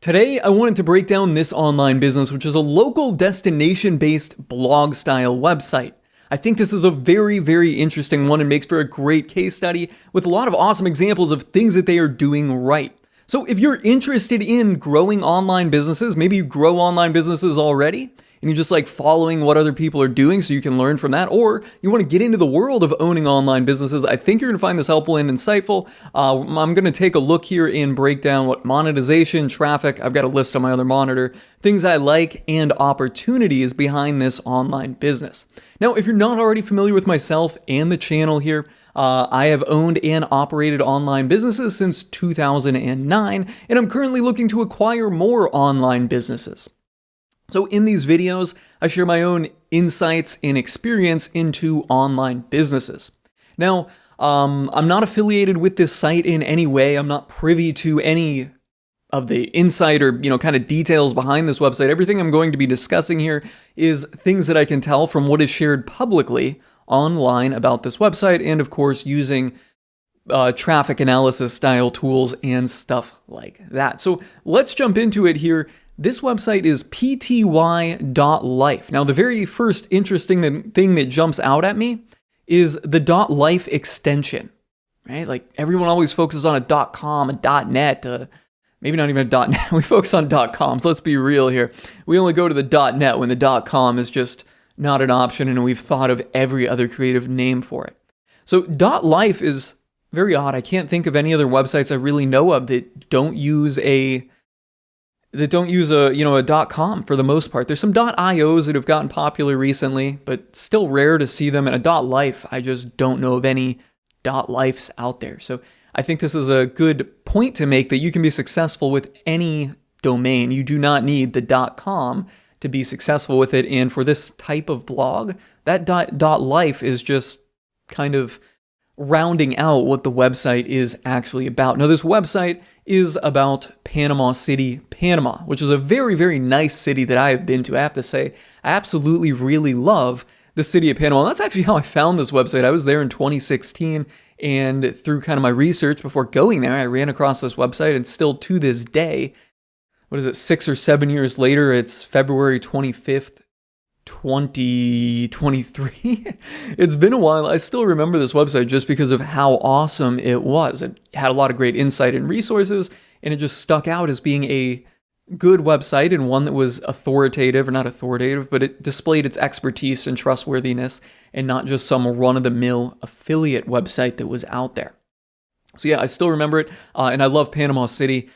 Today, I wanted to break down this online business, which is a local destination-based blog-style website. I think this is a very, very interesting one and makes for a great case study with a lot of awesome examples of things that they are doing right. So if you're interested in growing online businesses, maybe you grow online businesses already, and you just like following what other people are doing so you can learn from that, or you want to get into the world of owning online businesses, I think you're going to find this helpful and insightful. I'm going to take a look here and break down what monetization, traffic, I've got a list on my other monitor, things I like, and opportunities behind this online business. Now, if you're not already familiar with myself and the channel here, I have owned and operated online businesses since 2009, and I'm currently looking to acquire more online businesses. So in these videos, I share my own insights and experience into online businesses. Now, I'm not affiliated with this site in any way. I'm not privy to any of the insight or, kind of details behind this website. Everything I'm going to be discussing here is things that I can tell from what is shared publicly online about this website, and of course, using traffic analysis style tools and stuff like that. So let's jump into it here. This website is pty.life. Now, the very first interesting thing that jumps out at me is the .life extension, right? Like everyone always focuses on a .com, a .net, maybe not even a .net. We focus on .com, so let's be real here. We only go to the .net when the .com is just not an option, and we've thought of every other creative name for it. So .life is very odd. I can't think of any other websites I really know of that don't use a .com for the most part. There's some .ios that have gotten popular recently, but still rare to see them. And a .life, I just don't know of any .lifes out there. So I think this is a good point to make that you can be successful with any domain. You do not need the .com to be successful with it. And for this type of blog, that .life is just kind of rounding out what the website is actually about. Now, this website is about Panama City, Panama, which is a very, very nice city that I have been to. I have to say, I absolutely really love the city of Panama. And that's actually how I found this website. I was there in 2016, and through kind of my research before going there, I ran across this website, and still to this day, 6 or 7 years later, it's February 25th, 2023. It's been a while. I still remember this website just because of how awesome it was. It had a lot of great insight and resources, and it just stuck out as being a good website and one that was authoritative, or not authoritative, but it displayed its expertise and trustworthiness and not just some run-of-the-mill affiliate website that was out there. So yeah, I still remember it, and I love Panama City.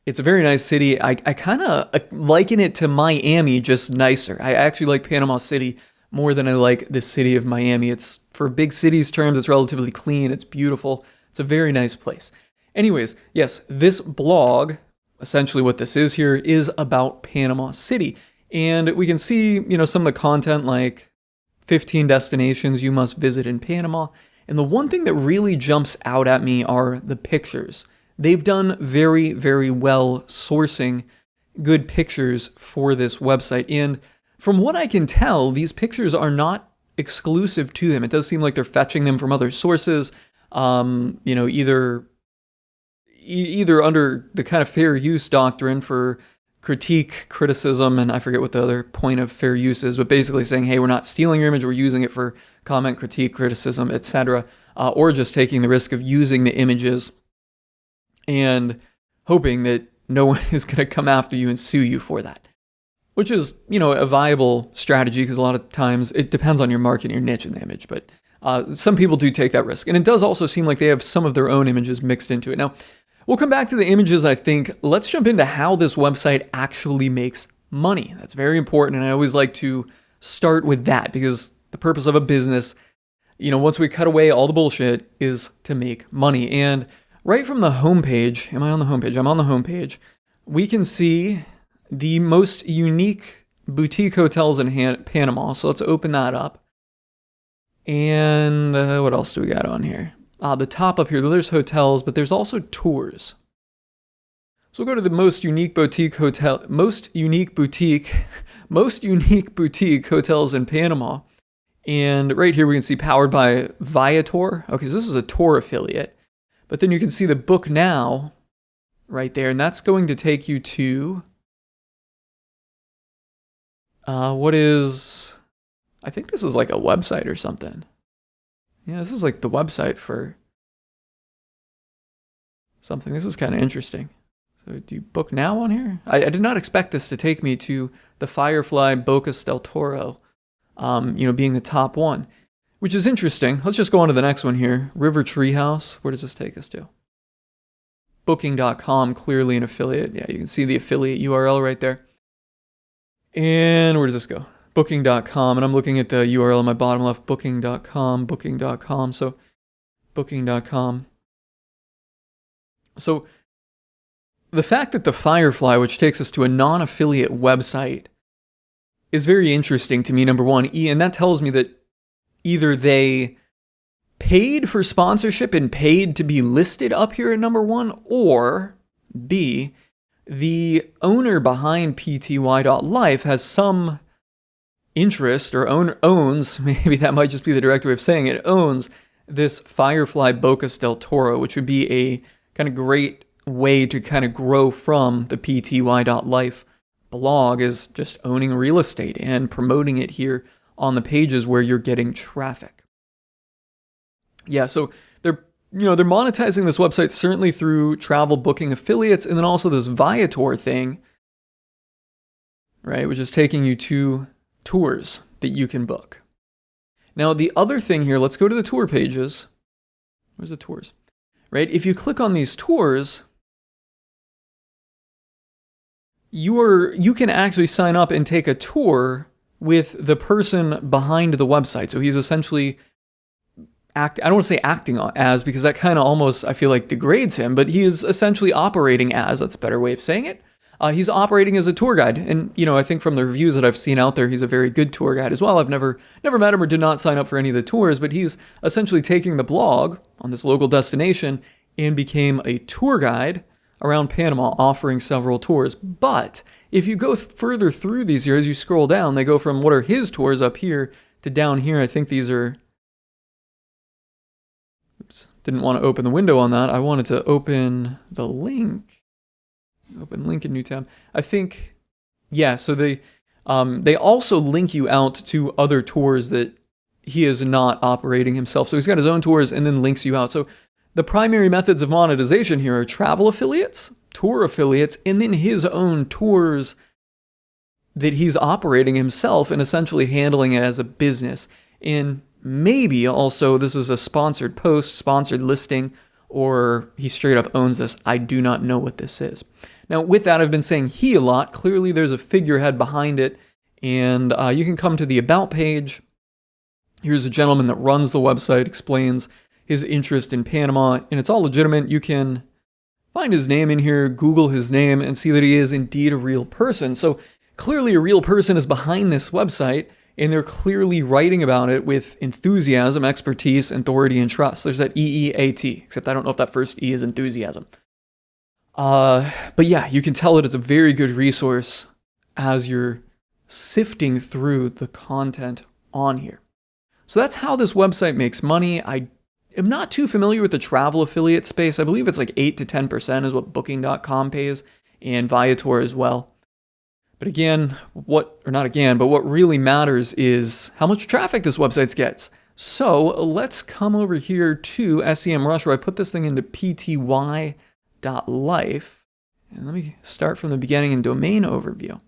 It's a very nice city. I kind of liken it to Miami, just nicer. I actually like Panama City more than I like the city of Miami. It's, for big cities terms, it's relatively clean. It's beautiful. It's a very nice place. Anyways, yes, this blog, essentially what this is here, is about Panama City. And we can see, some of the content like 15 destinations you must visit in Panama. And the one thing that really jumps out at me are the pictures. They've done very, very well sourcing good pictures for this website. And from what I can tell, these pictures are not exclusive to them. It does seem like they're fetching them from other sources, either under the kind of fair use doctrine for critique, criticism, and I forget what the other point of fair use is, but basically saying, hey, we're not stealing your image, we're using it for comment, critique, criticism, etc., or just taking the risk of using the images and hoping that no one is going to come after you and sue you for that, which is, a viable strategy because a lot of times it depends on your market and your niche in the image, but some people do take that risk. And it does also seem like they have some of their own images mixed into it. Now, we'll come back to the images, I think. Let's jump into how this website actually makes money. That's very important, and I always like to start with that because the purpose of a business, once we cut away all the bullshit, is to make money. And right from the homepage, am I on the homepage? I'm on the homepage. We can see the most unique boutique hotels in Panama. So let's open that up. And what else do we got on here? The top up here, there's hotels, but there's also tours. So we'll go to the most unique boutique hotels in Panama. And right here we can see powered by Viator. Okay, so this is a tour affiliate. But then you can see the book now right there. And that's going to take you to I think this is like a website or something. Yeah, this is like the website for something. This is kind of interesting. So do you book now on here? I did not expect this to take me to the Firefly Bocas del Toro, being the top one, which is interesting. Let's just go on to the next one here. River Treehouse. Where does this take us to? Booking.com, clearly an affiliate. Yeah, you can see the affiliate URL right there. And where does this go? Booking.com. And I'm looking at the URL on my bottom left. Booking.com. So Booking.com. So the fact that the Firefly, which takes us to a non-affiliate website, is very interesting to me, number one. And that tells me that either they paid for sponsorship and paid to be listed up here at number one, or B, the owner behind pty.life has some interest or owns, maybe that might just be the direct way of saying it, owns this Firefly Bocas del Toro, which would be a kind of great way to kind of grow from the pty.life blog, is just owning real estate and promoting it here on the pages where you're getting traffic. Yeah, so they're monetizing this website certainly through travel booking affiliates, and then also this Viator thing, right, which is taking you to tours that you can book. Now, the other thing here, let's go to the tour pages. Where's the tours? Right, if you click on these tours, you can actually sign up and take a tour with the person behind the website. So he's essentially I don't want to say acting as, because that kind of almost, I feel like, degrades him, but he is essentially operating as, that's a better way of saying it. He's operating as a tour guide. And, I think from the reviews that I've seen out there, he's a very good tour guide as well. I've never met him or did not sign up for any of the tours, but he's essentially taking the blog on this local destination and became a tour guide around Panama, offering several tours. But if you go further through these here, as you scroll down, they go from what are his tours up here to down here. I think these are... Oops, didn't want to open the window on that. I wanted to open the link. Open link in new tab. I think, yeah, so they also link you out to other tours that he is not operating himself. So he's got his own tours and then links you out. So the primary methods of monetization here are travel affiliates, tour affiliates, and then his own tours that he's operating himself and essentially handling it as a business. And maybe also this is a sponsored post, sponsored listing, or he straight up owns this. I do not know what this is. Now, with that, I've been saying he a lot. Clearly, there's a figurehead behind it, and you can come to the About page. Here's a gentleman that runs the website, explains his interest in Panama, and it's all legitimate. You can find his name in here, Google his name, and see that he is indeed a real person. So clearly, a real person is behind this website, and they're clearly writing about it with enthusiasm, expertise, authority, and trust. There's that EEAT, except I don't know if that first E is enthusiasm. But yeah, you can tell that it's a very good resource as you're sifting through the content on here. So that's how this website makes money. I am not too familiar with the travel affiliate space. I believe it's like 8 to 10% is what Booking.com pays, and Viator as well. But again, what really matters is how much traffic this website gets. So let's come over here to SEMrush, where I put this thing into pty.life. And let me start from the beginning in domain overview.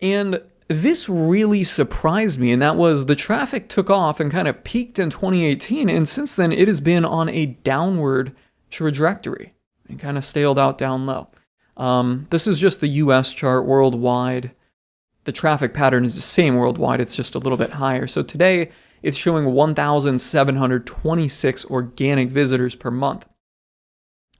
And this really surprised me, and that was the traffic took off and kind of peaked in 2018, and since then it has been on a downward trajectory and kind of staled out down low. This is just the US chart. Worldwide, the traffic pattern is the same worldwide, it's just a little bit higher. So today it's showing 1,726 organic visitors per month.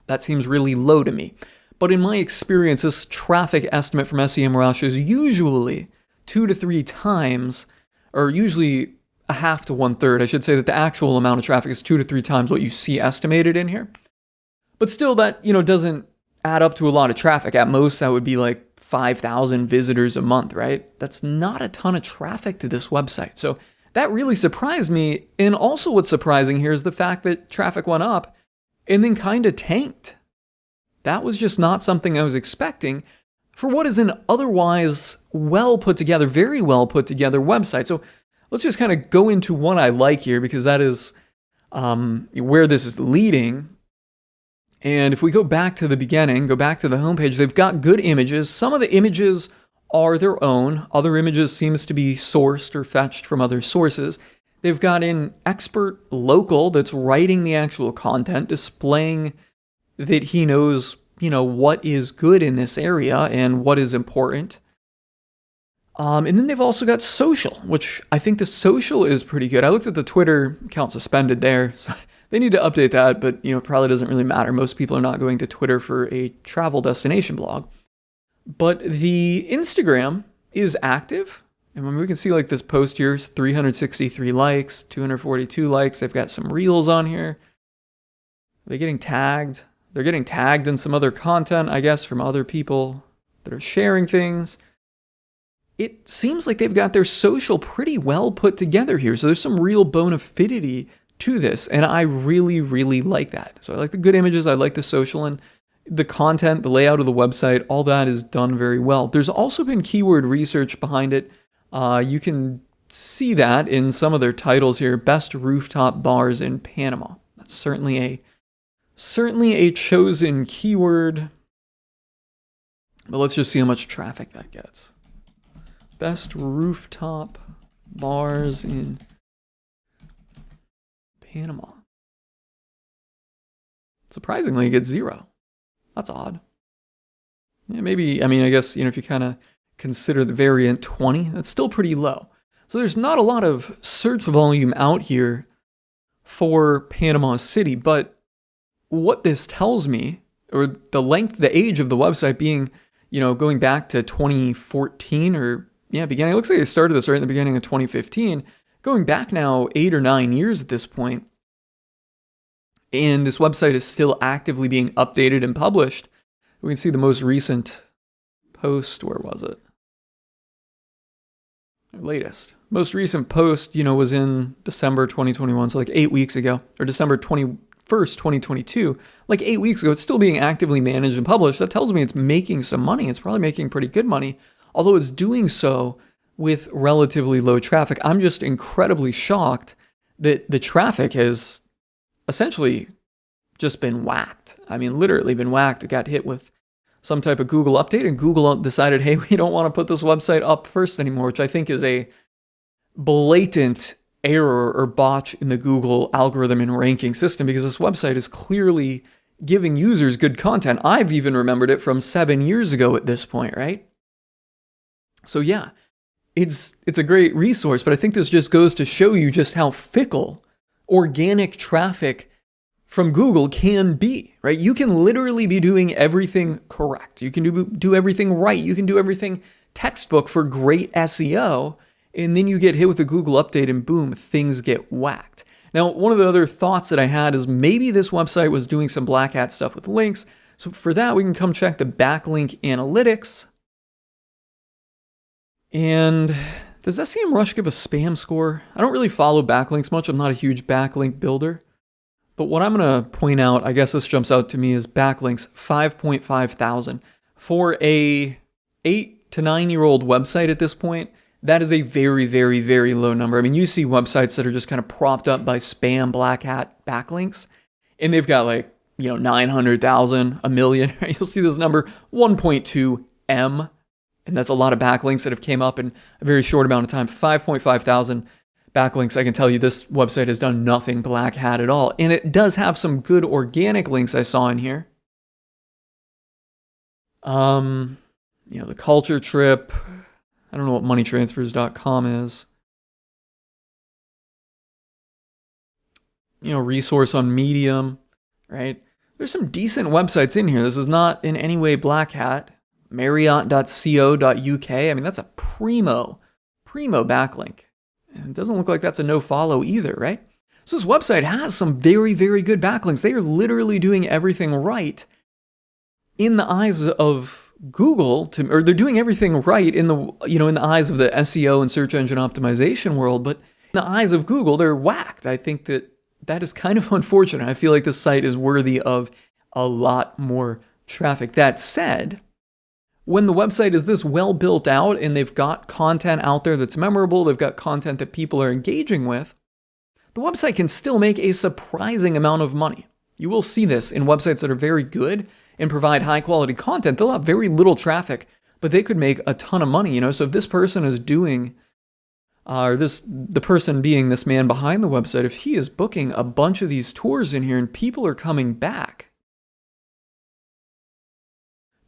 That seems really low to me. But in my experience, this traffic estimate from SEMrush is usually 2 to 3 times, or usually a half to 1/3. I should say that the actual amount of traffic is 2 to 3 times what you see estimated in here. But still, that doesn't add up to a lot of traffic. At most, that would be like 5,000 visitors a month, right? That's not a ton of traffic to this website. So that really surprised me. And also what's surprising here is the fact that traffic went up and then kind of tanked. That was just not something I was expecting for what is an otherwise well put together, very well put together website. So let's just kind of go into what I like here, because that is where this is leading. And if we go back to the beginning, go back to the homepage, they've got good images. Some of the images are their own. Other images seems to be sourced or fetched from other sources. They've got an expert local that's writing the actual content, displaying that he knows, what is good in this area and what is important. And then they've also got social, which I think the social is pretty good. I looked at the Twitter account suspended there, so they need to update that, but it probably doesn't really matter. Most people are not going to Twitter for a travel destination blog. But the Instagram is active. And when we can see like this post here, 363 likes, 242 likes. They've got some reels on here. They're getting tagged. They're getting tagged in some other content, I guess, from other people that are sharing things. It seems like they've got their social pretty well put together here. So there's some real bona fidity to this. And I really, really like that. So I like the good images. I like the social, and the content, the layout of the website, all that is done very well. There's also been keyword research behind it. You can see that in some of their titles here. Best rooftop bars in Panama. That's certainly a chosen keyword. But let's just see how much traffic that gets. Best rooftop bars in Panama. Surprisingly, it gets 0. That's odd. Yeah, maybe, I guess, if you kind of consider the variant 20, that's still pretty low. So there's not a lot of search volume out here for Panama City, but what this tells me, or the age of the website being, going back to 2014 beginning, it looks like they started this right in the beginning of 2015, going back now 8 or 9 years at this point. And this website is still actively being updated and published. We can see the most recent post. Where was it? Latest. Most recent post, was in December 2021, so like 8 weeks ago, or December 21st, 2022, like 8 weeks ago. It's still being actively managed and published. That tells me it's making some money. It's probably making pretty good money, although it's doing so with relatively low traffic. I'm just incredibly shocked that the traffic has essentially just been whacked. Literally been whacked. It got hit with some type of Google update, and Google decided, hey, we don't want to put this website up first anymore, which I think is a blatant error or botch in the Google algorithm and ranking system, because this website is clearly giving users good content. I've even remembered it from 7 years ago at this point, right? So yeah, it's a great resource, but I think this just goes to show you just how fickle organic traffic from Google can be, right? You can literally be doing everything correct. You can do everything right. You can do everything textbook for great SEO, and then you get hit with a Google update and boom, things get whacked. Now, one of the other thoughts that I had is maybe this website was doing some black hat stuff with links. So for that, we can come check the backlink analytics. And does SEMrush give a spam score? I don't really follow backlinks much. I'm not a huge backlink builder. But what I'm going to point out, I guess this jumps out to me, is backlinks 5.5 thousand. For a 8 to 9 year old website at this point, that is a very, very, very low number. You see websites that are just kind of propped up by spam black hat backlinks, and they've got 900,000, 1 million. You'll see this number, 1.2 M, and that's a lot of backlinks that have came up in a very short amount of time. 5.5 thousand backlinks. I can tell you this website has done nothing black hat at all. And it does have some good organic links I saw in here. The culture trip. I don't know what moneytransfers.com is. Resource on Medium, right? There's some decent websites in here. This is not in any way black hat. Marriott.co.uk. That's a primo backlink. And it doesn't look like that's a no follow either, right? So this website has some very, very good backlinks. They are literally doing everything right in the eyes of Google, or they're doing everything right in the eyes of the SEO and search engine optimization world, but in the eyes of Google, they're whacked. I think that is kind of unfortunate. I feel like this site is worthy of a lot more traffic. That said, when the website is this well built out and they've got content out there that's memorable, they've got content that people are engaging with, the website can still make a surprising amount of money. You will see this in websites that are very good and provide high quality content. They'll have very little traffic, but they could make a ton of money, So if this person is doing, the person being this man behind the website, if he is booking a bunch of these tours in here and people are coming back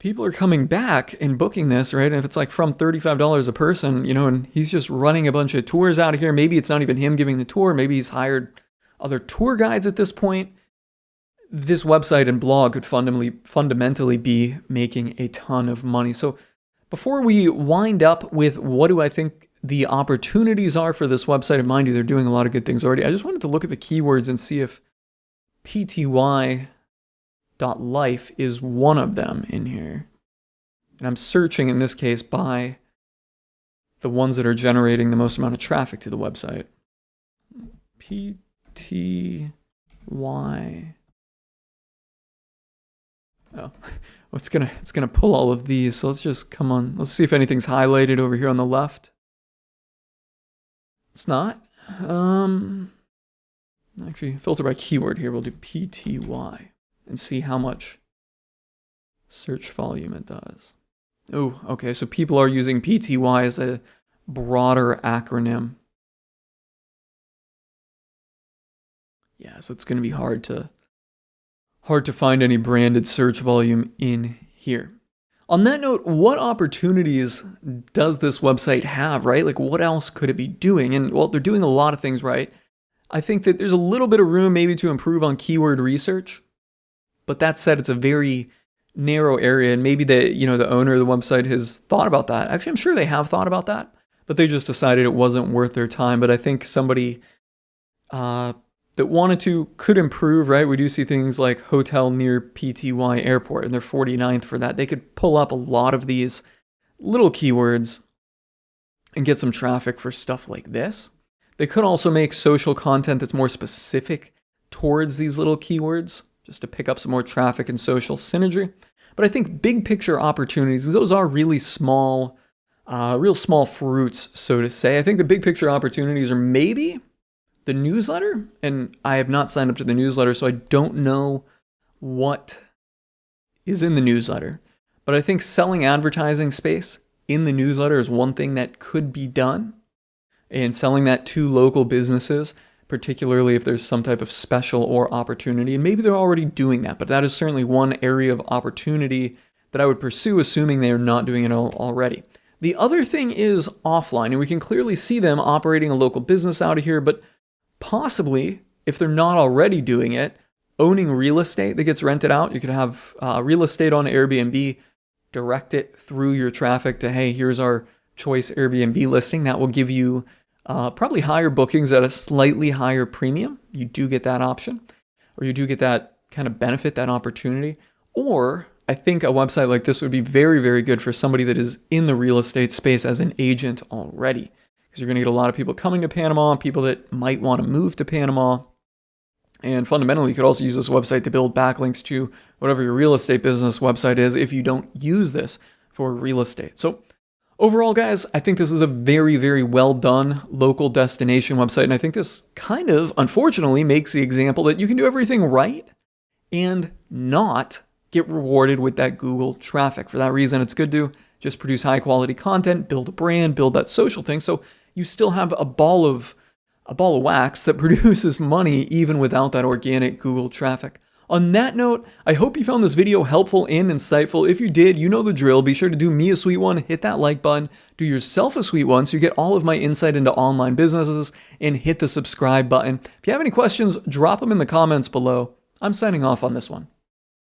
and booking this, right? And if it's like from $35 a person, and he's just running a bunch of tours out of here, maybe it's not even him giving the tour, maybe he's hired other tour guides at this point. This website and blog could fundamentally be making a ton of money. So before we wind up with what do I think the opportunities are for this website, and mind you, they're doing a lot of good things already, I just wanted to look at the keywords and see if pty.life is one of them in here. And I'm searching in this case by the ones that are generating the most amount of traffic to the website. pty. Oh, it's gonna pull all of these. So let's just let's see if anything's highlighted over here on the left. It's not. Actually, filter by keyword here. We'll do pty and see how much search volume it does. Oh, okay. So people are using pty as a broader acronym. Yeah, so it's going to be hard to find any branded search volume in here. On that note, what opportunities does this website have, right? Like what else could it be doing? And well, they're doing a lot of things right. I think that there's a little bit of room maybe to improve on keyword research. But that said, it's a very narrow area, and maybe the owner of the website has thought about that. Actually, I'm sure they have thought about that, but they just decided it wasn't worth their time. But I think somebody that wanted to could improve, right? We do see things like hotel near PTY airport, and they're 49th for that. They could pull up a lot of these little keywords and get some traffic for stuff like this. They could also make social content that's more specific towards these little keywords, just to pick up some more traffic and social synergy. But I think big picture opportunities, those are really small, real small fruits, so to say. I think the big picture opportunities are maybe the newsletter, and I have not signed up to the newsletter, so I don't know what is in the newsletter. But I think selling advertising space in the newsletter is one thing that could be done, and selling that to local businesses, particularly if there's some type of special or opportunity. And maybe they're already doing that, but that is certainly one area of opportunity that I would pursue, assuming they are not doing it already. The other thing is offline, and we can clearly see them operating a local business out of here, but possibly, if they're not already doing it, owning real estate that gets rented out. You could have real estate on Airbnb, direct it through your traffic to, hey, here's our choice Airbnb listing. That will give you probably higher bookings at a slightly higher premium. You do get that option, or you do get that kind of benefit, that opportunity. Or I think a website like this would be very, very good for somebody that is in the real estate space as an agent already, because you're going to get a lot of people coming to Panama, people that might want to move to Panama. And fundamentally, you could also use this website to build backlinks to whatever your real estate business website is if you don't use this for real estate. So overall, guys, I think this is a very, very well done local destination website. And I think this kind of, unfortunately, makes the example that you can do everything right and not get rewarded with that Google traffic. For that reason, it's good to just produce high quality content, build a brand, build that social thing. So you still have a ball of wax that produces money even without that organic Google traffic. On that note, I hope you found this video helpful and insightful. If you did, you know the drill. Be sure to do me a sweet one, hit that like button, do yourself a sweet one so you get all of my insight into online businesses, and hit the subscribe button. If you have any questions, drop them in the comments below. I'm signing off on this one.